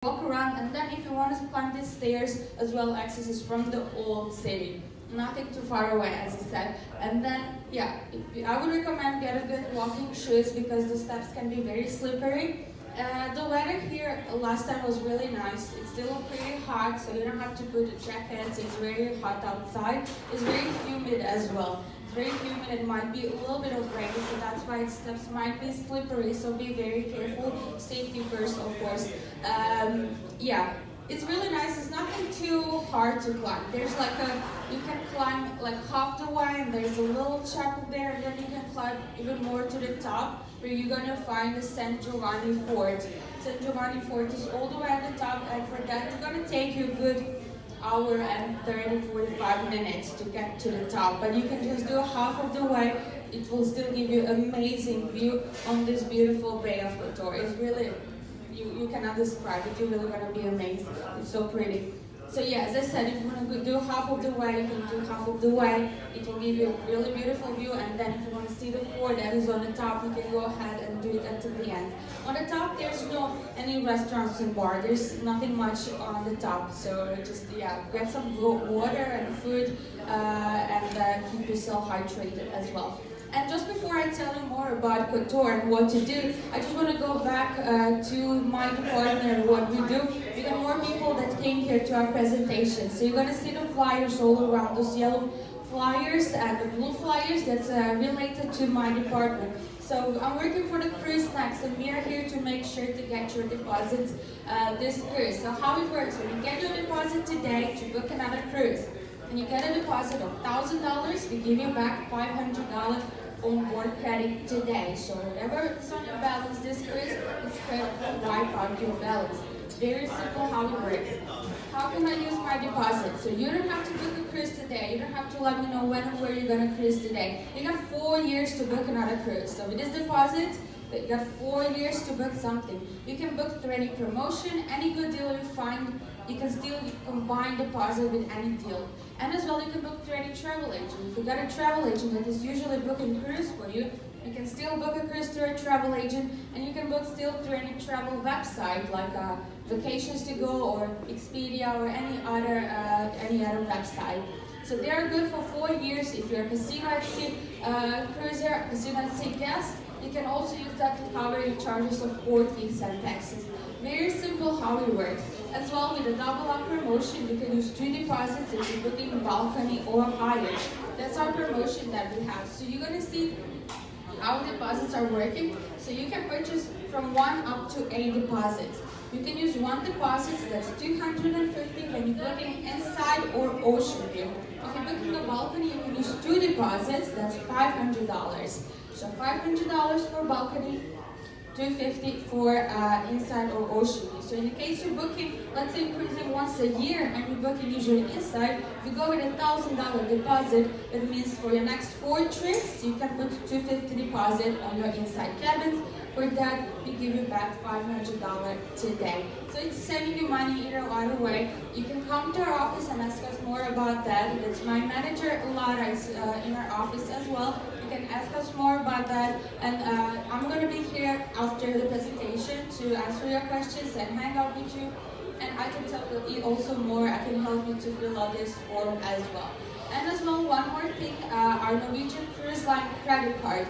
walk around, and then if you want to climb these stairs as well, access is from the old city. Nothing too far away, as I said. And then, yeah, I would recommend get a good walking shoes because the steps can be very slippery. The weather here last time was really nice. It's still pretty hot, so you don't have to put jackets. It's very hot outside. It's very humid as well. It's very humid. It might be a little bit of rain, so that's why steps might be slippery. So be very careful. Safety first, of course. Yeah. It's really nice. It's nothing too hard to climb. There's you can climb like half the way, and there's a little chapel there, and then you can climb even more to the top, where you're gonna find the San Giovanni Fort. San Giovanni Fort is all the way at the top, and for that, it's gonna take you a good hour and 30-45 minutes to get to the top. But you can just do half of the way. It will still give you amazing view on this beautiful Bay of Kotor. It's really, you cannot describe it. You're really gonna be amazed. It's so pretty. So yeah, as I said, if you want to do half of the way, you can do half of the way. It will give you a really beautiful view, and then if you want to see the fort that is on the top, you can go ahead and do it until the end. On the top, there's no any restaurants and bar. There's nothing much on the top, so just grab some water and food, and keep yourself hydrated as well. And just before I tell you more about Kotor and what to do, I just want to go back to my department and what we do. We got more people that came here to our presentation. So you're going to see the flyers all around, those yellow flyers and the blue flyers that's related to my department. So I'm working for the cruise next, and we are here to make sure to get your deposits this cruise. So how it works, when you get your deposit today to book another cruise, and you get a deposit of $1,000, we give you back $500 on board credit today. So whatever is on your balance this cruise, it's credit to wipe out your balance. Very simple how it works. How can I use my deposit? So you don't have to book a cruise today. You don't have to let me know when and where you're going to cruise today. You got 4 years to book another cruise. So with this deposit, you got 4 years to book something. You can book through any promotion, any good deal you find. You can still combine deposit with any deal. And as well, you can book through any travel agent. If you got a travel agent that is usually booking cruise for you, you can still book a cruise through a travel agent, and you can book still through any travel website like Vacations to Go or Expedia or any other website. So they are good for 4 years. If you're a casino at sea cruiser, casino at sea guest, you can also use that to cover your charges of port fees and taxes. Very simple how it works. As well, with a double up promotion, you can use 2 deposits if you're booking balcony or higher. That's our promotion that we have. So you're going to see how deposits are working. So you can purchase from 1 up to 8 deposits. You can use 1 deposit, so that's $250 when you're booking inside or ocean view. If you're booking a balcony, you can use 2 deposits, that's $500. So $500 for balcony, $250 for inside or ocean view. So in the case you're booking, let's say you're cruising once a year and you're booking usually inside, if you go with a $1,000 deposit, it means for your next 4 trips, you can put $250 deposit on your inside cabins. For that, we give you back $500 today. So it's saving you money either way. You can come to our office and ask us more about that. It's my manager, Lara, is in our office as well. You can ask us more about that. And I'm going to be here after the presentation to answer your questions and hang out with you. And I can tell you also more. I can help you to fill out this form as well. And as well, one more thing, our Norwegian Cruise Line credit card.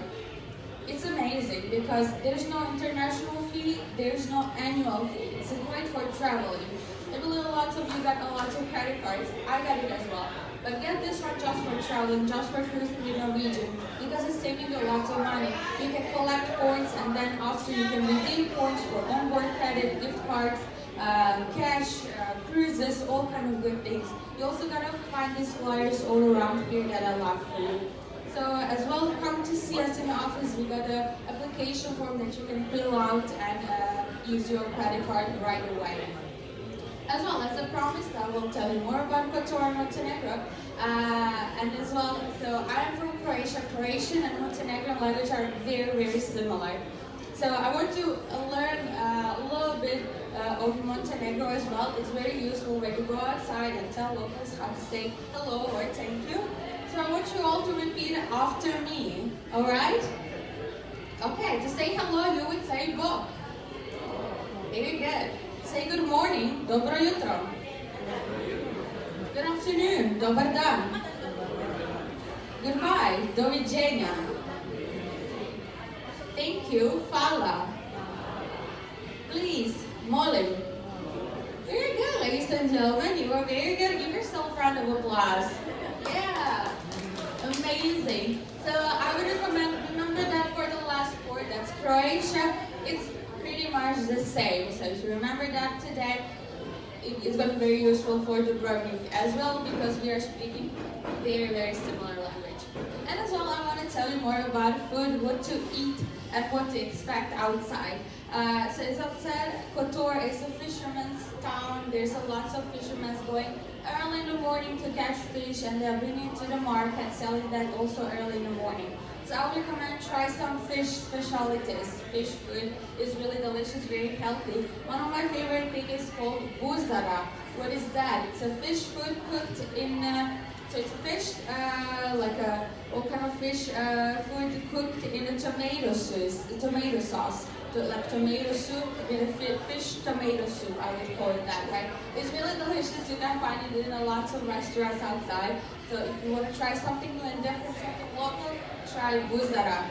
It's amazing because there's no international fee, there's no annual fee. It's great for traveling. I believe lots of you got lots of credit cards. I got it as well. But get this one just for traveling, just for cruising with Norwegian, because it's saving you lots of money. You can collect points, and then after you can redeem points for onboard credit, gift cards, cash, cruises, all kind of good things. You also gotta find these flyers all around here that I love for you. So as well, come to see us in the office. We got an application form that you can fill out and use your credit card right away. As well, as I promised, I will tell you more about Kotor and Montenegro. And as well, so I am from Croatia. Croatian and Montenegrin language are very, very similar. So I want to learn a little bit of Montenegro as well. It's very useful when you go outside and tell locals how to say hello or thank you. So I want you all to repeat after me, alright? Okay, to say hello, you would say bok. Very good. Say good morning, dobro jutro. Good afternoon, dobar dan. Goodbye, do widzenia. Thank you, fala. Please, molim. Very good, ladies and gentlemen. You are very good. Give yourself a round of applause. Yeah, amazing. So I would recommend, remember that for the last sport, that's Croatia. It's pretty much the same. So if you remember that today, it's going to be very useful for Dubrovnik as well, because we are speaking very, very similar language. And as well, I want to tell you more about food, what to eat, and what to expect outside. So as I've said, Kotor is a fisherman's town. There's a lots of fishermen going early in the morning to catch fish, and they're bringing it to the market, selling that also early in the morning. So I would recommend try some fish specialties. Fish food is really delicious, very healthy. One of my favorite things is called buzara. What is that? It's a fish food cooked in, so it's fish, all kind of fish food cooked in a tomato sauce. Like tomato soup, with a fish tomato soup, I would call it that, right? It's really delicious. You can find it in lots of restaurants outside. So if you want to try something new and different, something local, try buzara.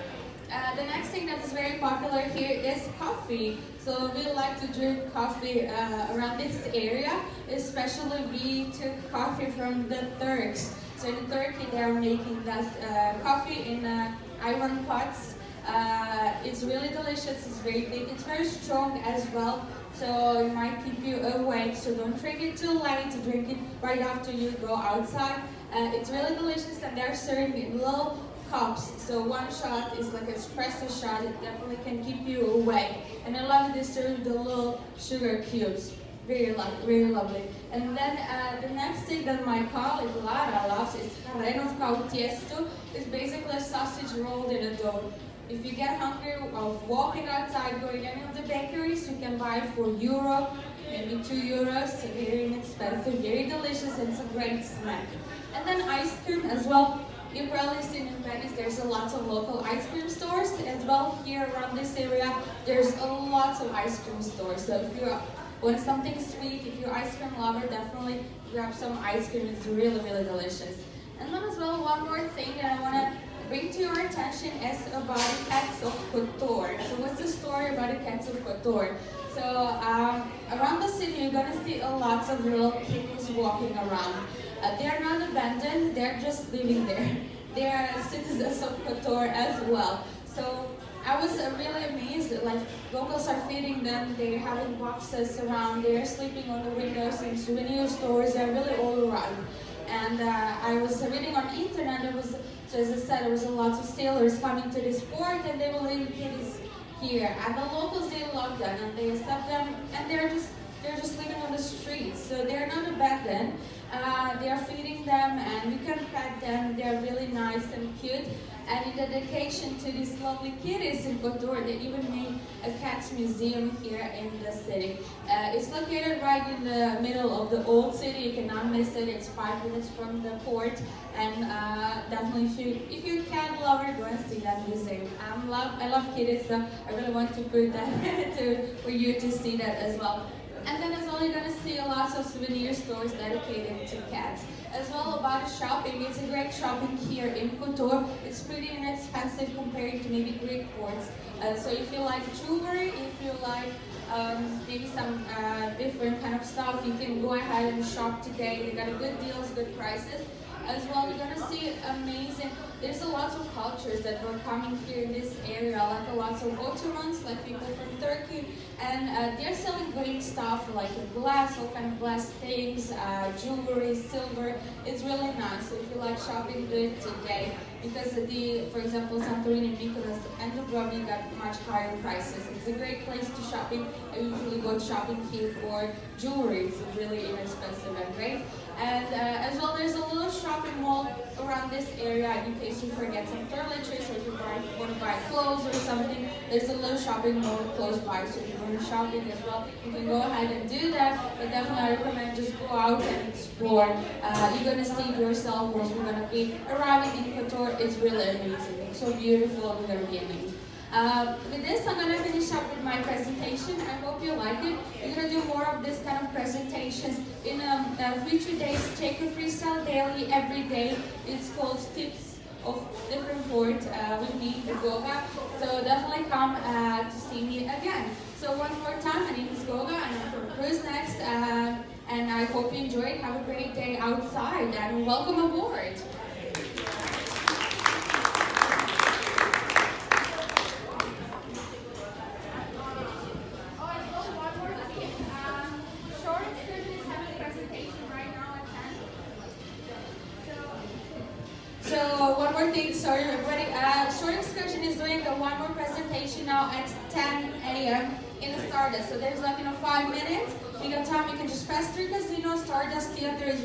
The next thing that is very popular here is coffee. So we like to drink coffee around this area. Especially we took coffee from the Turks. So in Turkey they are making that coffee in iron pots. It's really delicious, it's very thick, it's very strong as well, so it might keep you awake, so don't drink it too late, drink it right after you go outside. It's really delicious, and they're serving in little cups, so one shot is like an espresso shot. It definitely can keep you awake, and I love they serve the little sugar cubes. Very lovely. And then the next thing that my colleague Lara loves is hrenovka u tiestu. It's basically a sausage rolled in a dough. If you get hungry of walking outside, going to any of the bakeries, you can buy it for €1, maybe €2. Very inexpensive, very delicious, and it's a great snack. And then ice cream as well. You've probably seen in Venice, there's a lot of local ice cream stores as well. Here around this area, there's a lot of ice cream stores. So if you want something sweet, if you're an ice cream lover, definitely grab some ice cream. It's really, really delicious. And then as well, one more thing that I want to bring to your attention is about the cats of Kotor. So what's the story about the cats of Kotor? So around the city, you're going to see a lot of little kittens walking around. They're not abandoned, they're just living there. They're citizens of Kotor as well. So I was really amazed that like locals are feeding them, they're having boxes around, they're sleeping on the windows in souvenir stores, they're really all around. And I was reading on the internet, so as I said, there was a lot of sailors coming to this port, and they were leaving kitties here. And the locals, they love them, and they accept them, and they're just living on the streets. So they're not abandoned. They are feeding them, and you can pet them. They're really nice and cute. And in dedication to these lovely kitties in Kotor, they even made a cats museum here in the city. It's located right in the middle of the old city. You cannot miss it. It's 5 minutes from the port. And definitely, if you're a cat lover, go and see that museum. I love kitties, so I really want to put that for you to see that as well. And then as well, you're going to see a lot of souvenir stores dedicated to cats. As well about shopping, it's a great shopping here in Kotor. It's pretty inexpensive compared to maybe Greek ports. So if you like jewelry, if you like maybe some different kind of stuff, you can go ahead and shop today. They got good deals, good prices. As well, you're going to see amazing, there's a lot of cultures that were coming here in this area, like a lot of Ottomans, like people from Turkey, and they're selling great stuff like glass, all kind of glass things, jewelry, silver. It's really nice. So if you like shopping, do it today, because for example, Santorini, Mykonos, and Dubrovnik got much higher prices. It's a great place to shopping. I usually go shopping here for jewelry. It's really inexpensive and great. And as well, there's a little shopping mall around this area in case you forget some toiletries, or if you want to buy clothes or something. There's a little shopping mall close by, so if you want to shopping as well, you can go ahead and do that. But definitely I recommend just go out and explore. You're going to see it yourself once we're going to be arriving in Kotor. It's really amazing. It's so beautiful. You're going to be amazed. With this, I'm going to finish up with my presentation. I hope you like it. We're going to do more of this kind of presentations in future days. Check the freestyle daily every day. It's called Tips of Different Board with me, with Goga. So definitely come to see me again. So one more time, my name is Goga and I'm from Cruise Next. And I hope you enjoyed. Have a great day outside and welcome aboard. So one more thing, sorry everybody. Short Excursion is doing one more presentation now at 10 a.m. in the Stardust. So there's like 5 minutes. You got time, you can just pass through because Stardust Theater is